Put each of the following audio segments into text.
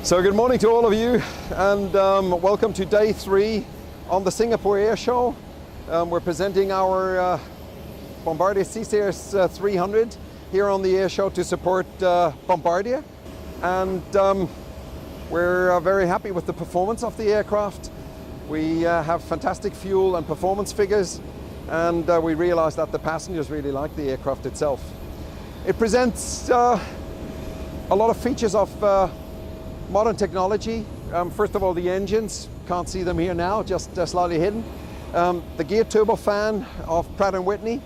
So good morning to all of you, and welcome to day 3 on the Singapore Air Show. We're presenting our Bombardier C300 here on the air show to support Bombardier, and we're very happy with the performance of the aircraft. We have fantastic fuel and performance figures, and we realize that the passengers really like the aircraft itself. It presents a lot of features of modern technology. First of all, the engines, can't see them here now, just slightly hidden. The geared turbofan of Pratt & Whitney,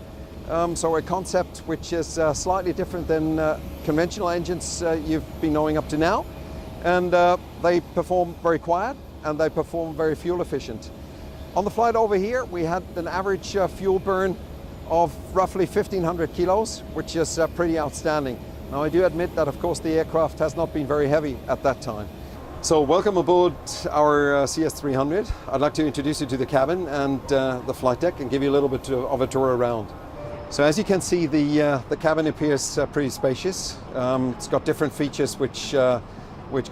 so a concept which is slightly different than conventional engines you've been knowing up to now. And they perform very quiet, and they perform very fuel efficient. On the flight over here, we had an average fuel burn of roughly 1,500 kilos, which is pretty outstanding. Now, I do admit that, of course, the aircraft has not been very heavy at that time. So welcome aboard our CS300. I'd like to introduce you to the cabin and the flight deck and give you a little bit of a tour around. So as you can see, the cabin appears pretty spacious. It's got different features which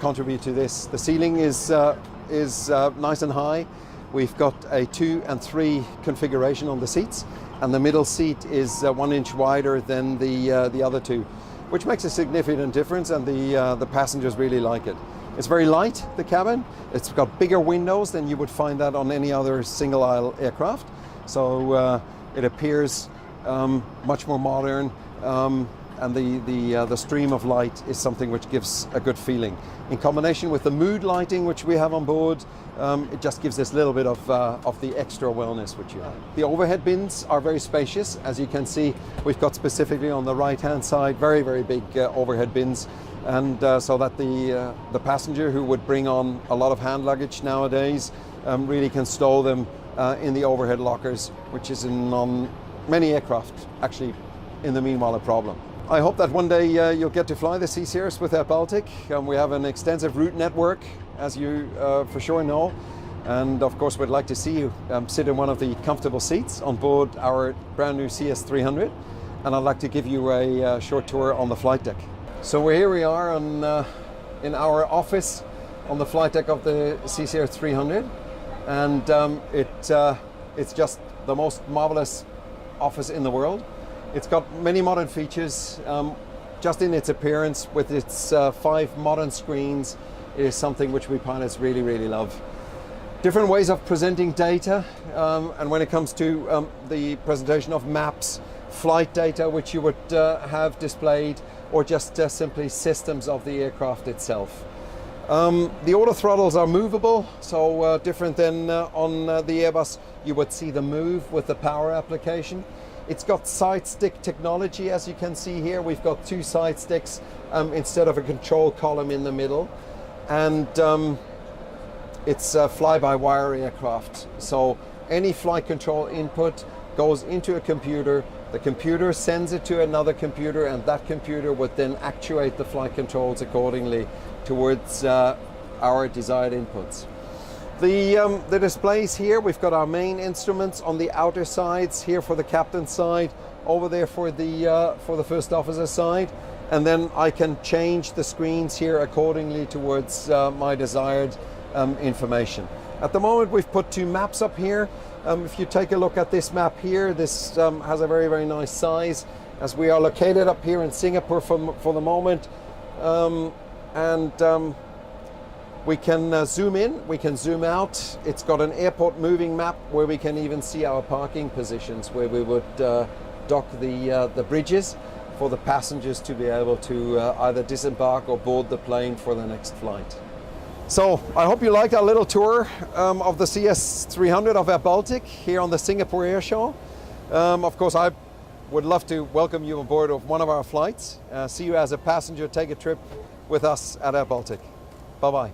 contribute to this. The ceiling is nice and high. We've got a 2 and 3 configuration on the seats, and the middle seat is 1 inch wider than the other two, which makes a significant difference, and the passengers really like it. It's very light, the cabin. It's got bigger windows than you would find that on any other single aisle aircraft. So it appears much more modern, and the stream of light is something which gives a good feeling. In combination with the mood lighting which we have on board, it just gives this little bit of the extra wellness which you have. The overhead bins are very spacious. As you can see, we've got specifically on the right hand side very, very big overhead bins, and so that the passenger who would bring on a lot of hand luggage nowadays really can stow them in the overhead lockers, which is on many aircraft actually in the meanwhile a problem. I hope that one day you'll get to fly the C-Series with AirBaltic. We have an extensive route network, as you for sure know, and of course we'd like to see you sit in one of the comfortable seats on board our brand new CS300, and I'd like to give you a short tour on the flight deck. So here we are in our office on the flight deck of the C300, and it's just the most marvelous office in the world. It's got many modern features. Just in its appearance, with its 5 modern screens, is something which we pilots really, really love. Different ways of presenting data, and when it comes to the presentation of maps, flight data which you would have displayed, or just simply systems of the aircraft itself. The auto throttles are movable, so different than on the Airbus, you would see them move with the power application. It's got side stick technology, as you can see here. We've got 2 side sticks instead of a control column in the middle, and it's a fly-by-wire aircraft. So any flight control input goes into a computer. The computer sends it to another computer, and that computer would then actuate the flight controls accordingly towards our desired inputs. The displays here, we've got our main instruments on the outer sides, here for the captain's side, over there for the first officer side, and then I can change the screens here accordingly towards my desired information. At the moment we've put 2 maps up here. If you take a look at this map here, this has a very, very nice size, as we are located up here in Singapore for the moment, we can zoom in, we can zoom out. It's got an airport moving map where we can even see our parking positions, where we would dock the bridges for the passengers to be able to either disembark or board the plane for the next flight. So I hope you liked our little tour of the CS300 of AirBaltic here on the Singapore Air Show. Of course, I would love to welcome you on board of one of our flights. See you as a passenger, take a trip with us at AirBaltic. Bye-bye.